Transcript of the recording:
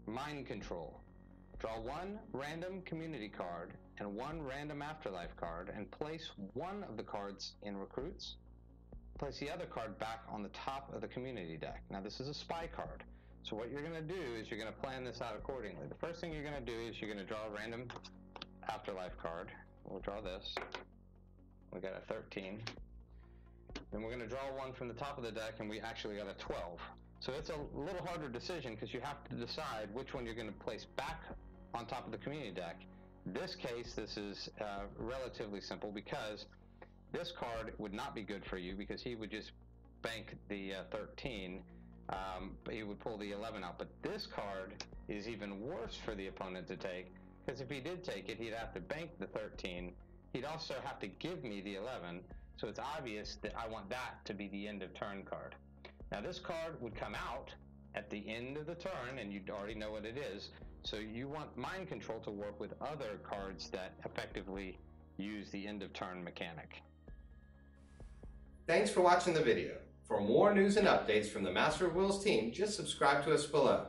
Mind Control. Draw one random community card and one random afterlife card and place one of the cards in recruits. Place the other card back on the top of the community deck. Now this is a spy card. So what you're going to do is you're going to plan this out accordingly. The first thing you're going to do is you're going to draw a random afterlife card. We'll draw this. We got a 13. Then we're going to draw one from the top of the deck, and we actually got a 12. So it's a little harder decision because you have to decide which one you're going to place back on top of the community deck. This case, this is relatively simple because this card would not be good for you because he would just bank the 13, but he would pull the 11 out. But this card is even worse for the opponent to take because if he did take it, he'd have to bank the 13. He'd also have to give me the 11. So it's obvious that I want that to be the end of turn card. Now this card would come out at the end of the turn, and you already know what it is. So you want Mind Control to work with other cards that effectively use the end of turn mechanic. Thanks for watching the video. For more news and updates from the Master of Wheels team, just subscribe to us below.